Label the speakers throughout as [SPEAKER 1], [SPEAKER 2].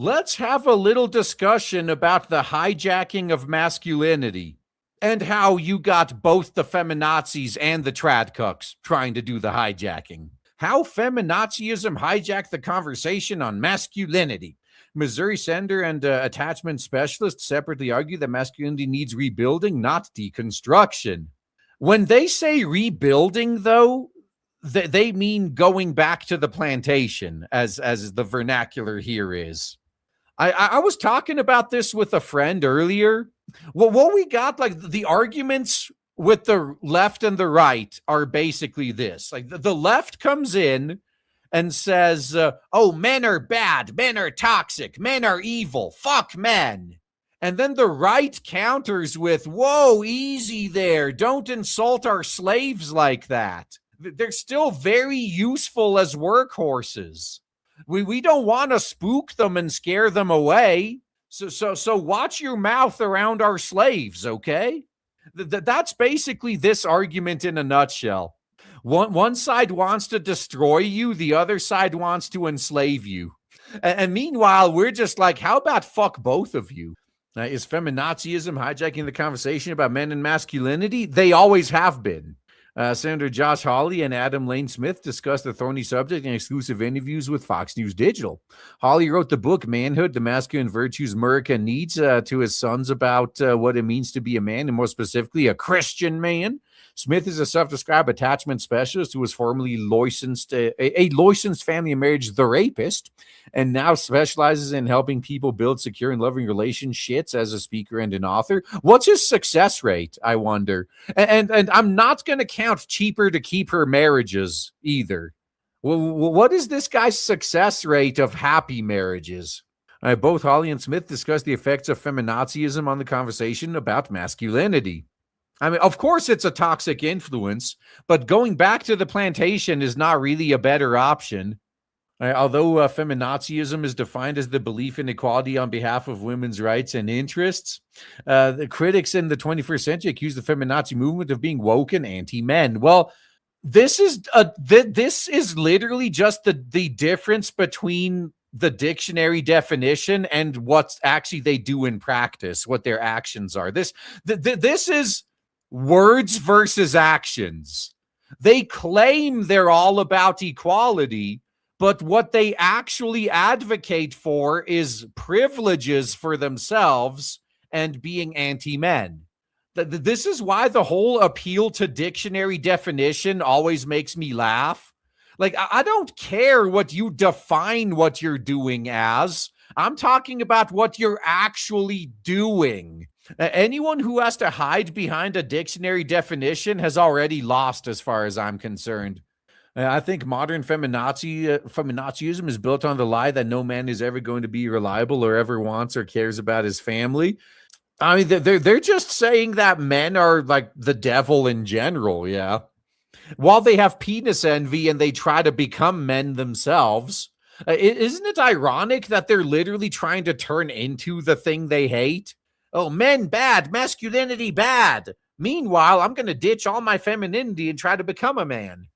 [SPEAKER 1] Let's have a little discussion about the hijacking of masculinity and how you got both the feminazis and the tradcucks trying to do the hijacking. How feminazism hijacked the conversation on masculinity. Missouri Senator and attachment specialist separately argue that masculinity needs rebuilding, not deconstruction. When they say rebuilding, though, they mean going back to the plantation, as the vernacular here is. I was talking about this with a friend earlier. Well, what we got, like the arguments with the left and the right are basically this. Like the left comes in and says, oh, men are bad, men are toxic, men are evil, fuck men. And then the right counters with, whoa, easy there, don't insult our slaves like that. They're still very useful as workhorses. We don't want to spook them and scare them away. So watch your mouth around our slaves, okay? That's basically this argument in a nutshell. One side wants to destroy you, the other side wants to enslave you. And meanwhile, we're just like, how about fuck both of you? Is feminazism hijacking the conversation about men and masculinity? They always have been. Senator Josh Hawley and Adam Lane Smith discussed the thorny subject in exclusive interviews with Fox News Digital. Hawley wrote the book Manhood, the Masculine Virtues America Needs to his sons about what it means to be a man, and more specifically, a Christian man. Smith is a self-described attachment specialist who was formerly licensed, a licensed family and marriage therapist, and now specializes in helping people build secure and loving relationships as a speaker and an author. What's his success rate, I wonder? And I'm not going to count cheaper to keep her marriages either. Well, what is this guy's success rate of happy marriages? Both Hawley and Smith discussed the effects of feminazism on the conversation about masculinity. I mean, of course it's a toxic influence, but going back to the plantation is not really a better option. Although feminazism is defined as the belief in equality on behalf of women's rights and interests, the critics in the 21st century accuse the feminazi movement of being woke and anti-men. Well, this is literally just the difference between the dictionary definition and what actually they do in practice, what their actions are. This is words versus actions. They claim they're all about equality, but what they actually advocate for is privileges for themselves and being anti-men. This is why the whole appeal to dictionary definition always makes me laugh. Like, I don't care what you define what you're doing as. I'm talking about what you're actually doing. Anyone who has to hide behind a dictionary definition has already lost as far as I'm concerned. I think modern feminazism is built on the lie that no man is ever going to be reliable or ever wants or cares about his family. I mean, they're just saying that men are like the devil in general, yeah. While they have penis envy and they try to become men themselves, isn't it ironic that they're literally trying to turn into the thing they hate? Oh, men bad, masculinity bad. Meanwhile, I'm going to ditch all my femininity and try to become a man.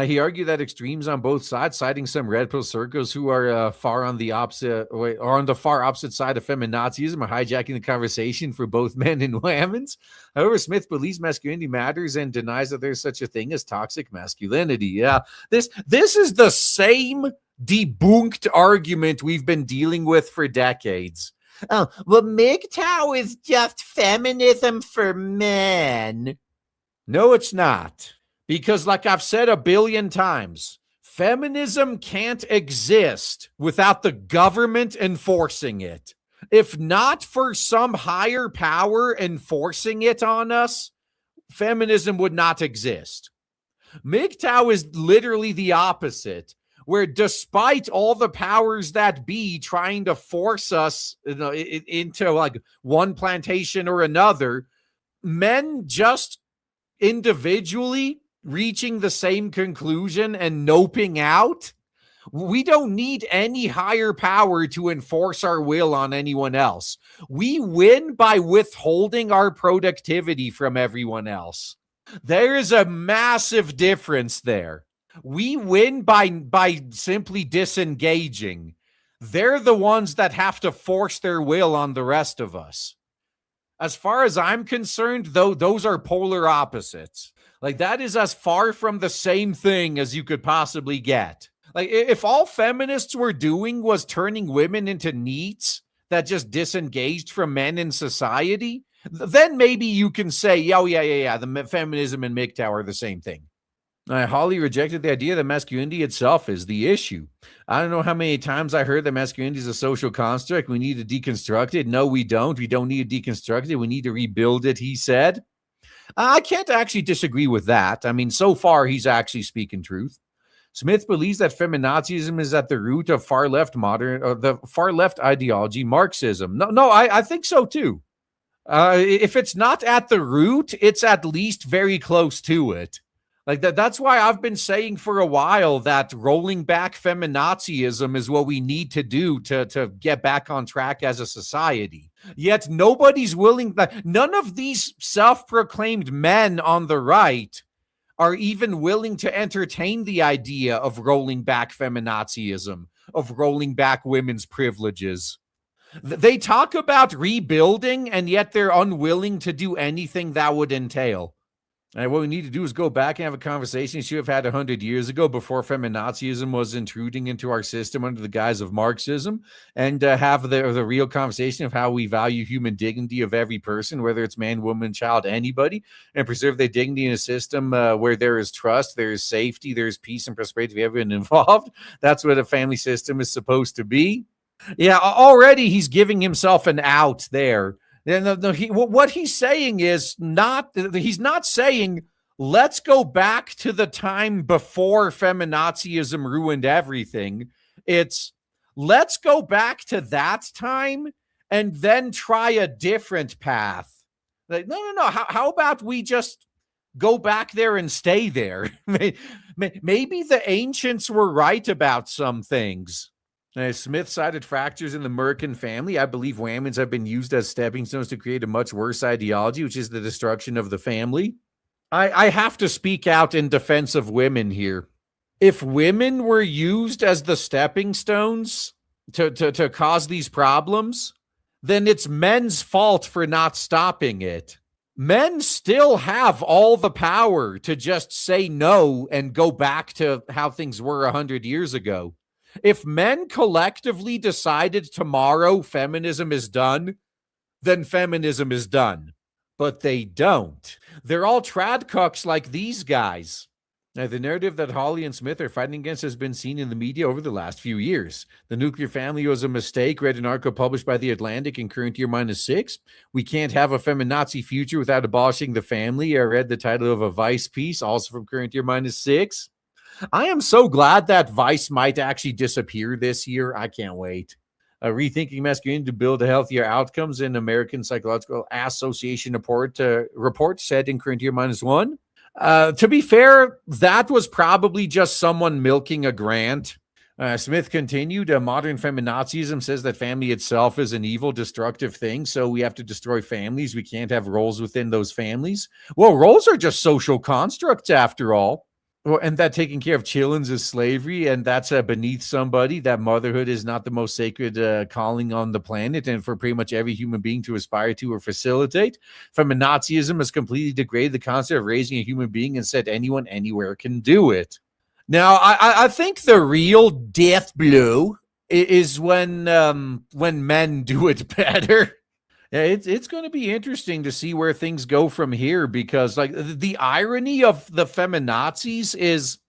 [SPEAKER 1] He argued that extremes on both sides, citing some red pill circles who are on the far opposite side of feminazism, are hijacking the conversation for both men and women. However, Smith believes masculinity matters and denies that there's such a thing as toxic masculinity. Yeah, this is the same debunked argument we've been dealing with for decades. Oh, well, MGTOW is just feminism for men. No, it's not. Because like I've said a billion times, feminism can't exist without the government enforcing it. If not for some higher power enforcing it on us, feminism would not exist. MGTOW is literally the opposite, where despite all the powers that be trying to force us into like one plantation or another, men just individually reaching the same conclusion and noping out. We don't need any higher power to enforce our will on anyone else. We win by withholding our productivity from everyone else. There is a massive difference there. We win by simply disengaging. They're the ones that have to force their will on the rest of us. As far as I'm concerned, though, those are polar opposites. Like, that is as far from the same thing as you could possibly get. Like, if all feminists were doing was turning women into neats that just disengaged from men in society, then maybe you can say, oh, yeah, the feminism and MGTOW are the same thing. Holly rejected the idea that masculinity itself is the issue. I don't know how many times I heard that masculinity is a social construct. We need to deconstruct it. No, we don't. We don't need to deconstruct it. We need to rebuild it, he said. I can't actually disagree with that. I mean, so far, he's actually speaking truth. Smith believes that feminazism is at the root of the far left ideology, Marxism. No, I think so too. If it's not at the root, it's at least very close to it. Like that's why I've been saying for a while that rolling back feminazism is what we need to do to get back on track as a society. Yet nobody's willing, none of these self-proclaimed men on the right are even willing to entertain the idea of rolling back feminazism, of rolling back women's privileges. They talk about rebuilding, and yet they're unwilling to do anything that would entail. And what we need to do is go back and have a conversation we should have had 100 years ago before feminazism was intruding into our system under the guise of Marxism, and have the real conversation of how we value human dignity of every person, whether it's man, woman, child, anybody, and preserve their dignity in a system where there is trust, there is safety, there is peace and prosperity for everyone involved. That's what a family system is supposed to be. Yeah, already he's giving himself an out there. What he's saying is he's not saying, let's go back to the time before feminazism ruined everything. It's, let's go back to that time and then try a different path. Like, no. How about we just go back there and stay there? Maybe the ancients were right about some things. Smith cited fractures in the American family. I believe whammons have been used as stepping stones to create a much worse ideology, which is the destruction of the family. I have to speak out in defense of women here. If women were used as the stepping stones to cause these problems, then it's men's fault for not stopping it. Men still have all the power to just say no and go back to how things were 100 years ago. If men collectively decided tomorrow feminism is done, then feminism is done. But they don't. They're all trad cucks like these guys. Now, the narrative that Holly and Smith are fighting against has been seen in the media over the last few years. The nuclear family was a mistake. Read an article published by The Atlantic in current year -6. We can't have a feminazi future without abolishing the family. I read the title of a Vice piece, also from current year -6. I am so glad that Vice might actually disappear this year. I can't wait. Rethinking Masculinity to Build Healthier Outcomes in American Psychological Association report said in current year -1. To be fair, that was probably just someone milking a grant. Smith continued, modern feminazism says that family itself is an evil, destructive thing, so we have to destroy families. We can't have roles within those families. Well, roles are just social constructs after all. Well, and that taking care of children is slavery, and that's beneath somebody, that motherhood is not the most sacred calling on the planet, and for pretty much every human being to aspire to or facilitate. Feminazism has completely degraded the concept of raising a human being and said anyone, anywhere can do it. Now, I think the real death blow is when men do it better. Yeah, it's going to be interesting to see where things go from here, because like the irony of the feminazis is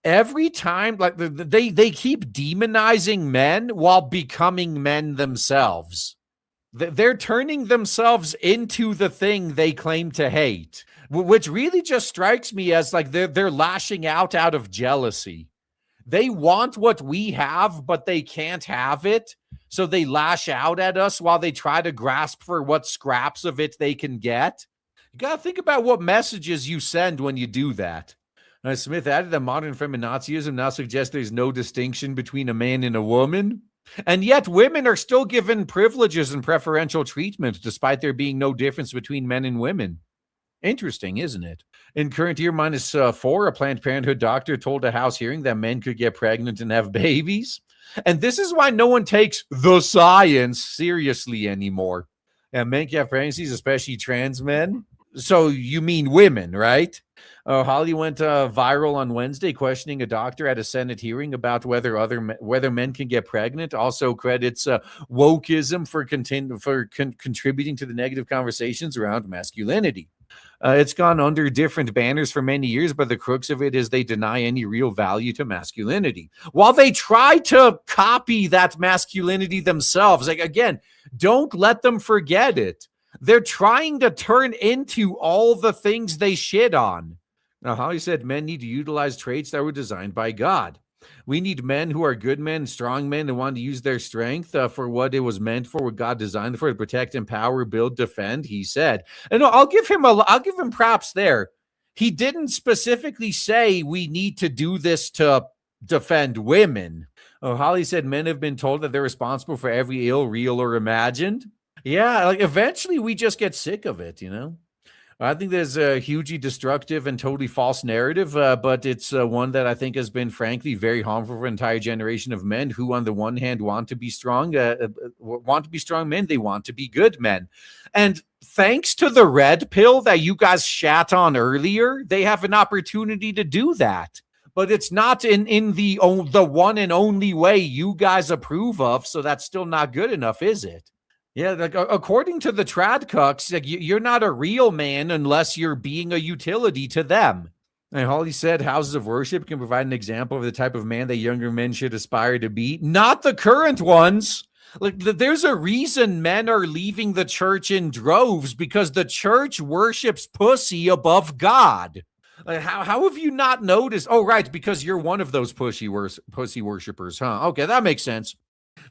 [SPEAKER 1] every time like they keep demonizing men while becoming men themselves. They're turning themselves into the thing they claim to hate, which really just strikes me as like they're lashing out of jealousy. They want what we have, but they can't have it. So they lash out at us while they try to grasp for what scraps of it they can get. You got to think about what messages you send when you do that. Smith added that modern feminazism now suggests there's no distinction between a man and a woman. And yet women are still given privileges and preferential treatment, despite there being no difference between men and women. Interesting, isn't it? In current year -4, a Planned Parenthood doctor told a House hearing that men could get pregnant and have babies. And this is why no one takes the science seriously anymore. And men can have pregnancies, especially trans men. So you mean women, right? Holly went viral on Wednesday, questioning a doctor at a Senate hearing about whether men can get pregnant. Also credits wokeism for contributing to the negative conversations around masculinity. It's gone under different banners for many years, but the crux of it is they deny any real value to masculinity. While they try to copy that masculinity themselves, like, again, don't let them forget it. They're trying to turn into all the things they shit on. Now, Holly said men need to utilize traits that were designed by God. We need men who are good men, strong men, and want to use their strength for what it was meant for, what God designed for, to protect, empower, build, defend, he said. And I'll give him props there. He didn't specifically say we need to do this to defend women. Holly said men have been told that they're responsible for every ill, real, or imagined. Yeah, like eventually we just get sick of it, you know? I think there's a hugely destructive and totally false narrative, but it's one that I think has been, frankly, very harmful for an entire generation of men who, on the one hand, want to be strong men. They want to be good men. And thanks to the red pill that you guys shat on earlier, they have an opportunity to do that. But it's not in the one and only way you guys approve of, so that's still not good enough, is it? Yeah, like according to the trad cucks, like you're not a real man unless you're being a utility to them. And Holly said houses of worship can provide an example of the type of man that younger men should aspire to be, not the current ones. Like there's a reason men are leaving the church in droves, because the church worships pussy above God. Like, how have you not noticed? Oh, right, because you're one of those pussy worshipers, huh? Okay, that makes sense.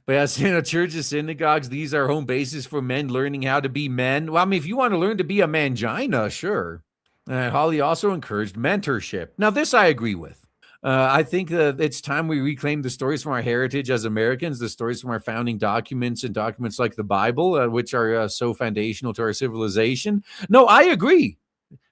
[SPEAKER 1] But yes, churches, synagogues, these are home bases for men learning how to be men. Well, I mean, if you want to learn to be a mangina, sure. Holly also encouraged mentorship. Now, this I agree with. I think it's time we reclaim the stories from our heritage as Americans, the stories from our founding documents and documents like the Bible, which are so foundational to our civilization. No, I agree.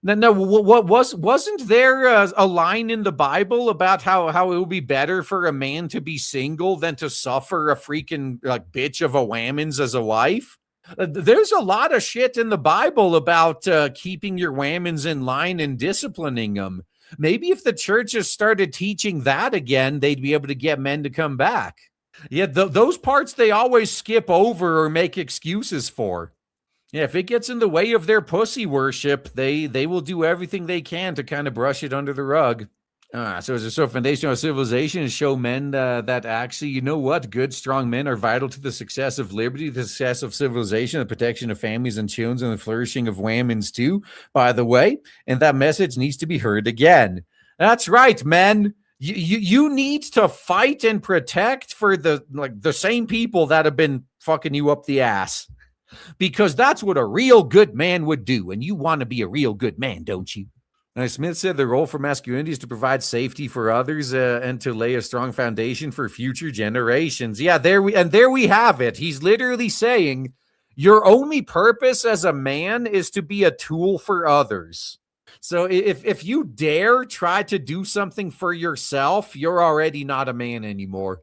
[SPEAKER 1] No, wasn't there a line in the Bible about how it would be better for a man to be single than to suffer a freaking like bitch of a whammons as a wife? There's a lot of shit in the Bible about keeping your whammons in line and disciplining them. Maybe if the churches started teaching that again, they'd be able to get men to come back. Yeah, those parts they always skip over or make excuses for. Yeah, if it gets in the way of their pussy worship, they will do everything they can to kind of brush it under the rug. So foundational civilization is show men that actually, you know what, good, strong men are vital to the success of liberty, the success of civilization, the protection of families and children, and the flourishing of whammons too, by the way. And that message needs to be heard again. That's right, men. You need to fight and protect for the same people that have been fucking you up the ass. Because that's what a real good man would do. And you want to be a real good man, don't you? Now, Smith said the role for masculinity is to provide safety for others and to lay a strong foundation for future generations. Yeah, there we have it. He's literally saying your only purpose as a man is to be a tool for others. So if you dare try to do something for yourself, you're already not a man anymore.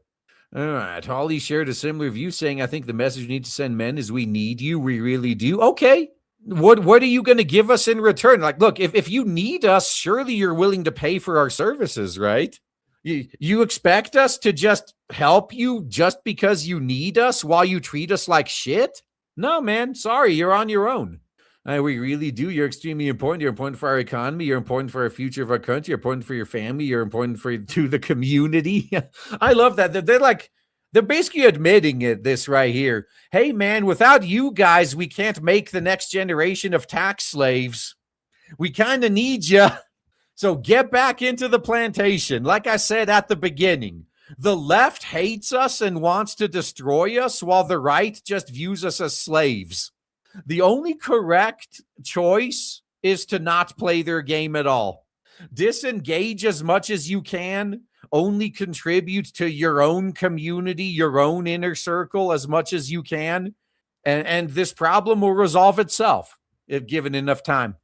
[SPEAKER 1] All right. Holly shared a similar view, saying, I think the message we need to send men is we need you. We really do. Okay. What are you going to give us in return? Like, look, if you need us, surely you're willing to pay for our services, right? You expect us to just help you just because you need us while you treat us like shit? No, man. Sorry. You're on your own. We really do. You're extremely important. You're important for our economy. You're important for our future of our country. You're important for your family. You're important to the community. I love that. They're basically admitting this right here. Hey, man, without you guys, we can't make the next generation of tax slaves. We kind of need you. So get back into the plantation. Like I said at the beginning, the left hates us and wants to destroy us, while the right just views us as slaves. The only correct choice is to not play their game at all. Disengage as much as you can. Only contribute to your own community, your own inner circle as much as you can. And this problem will resolve itself if given enough time.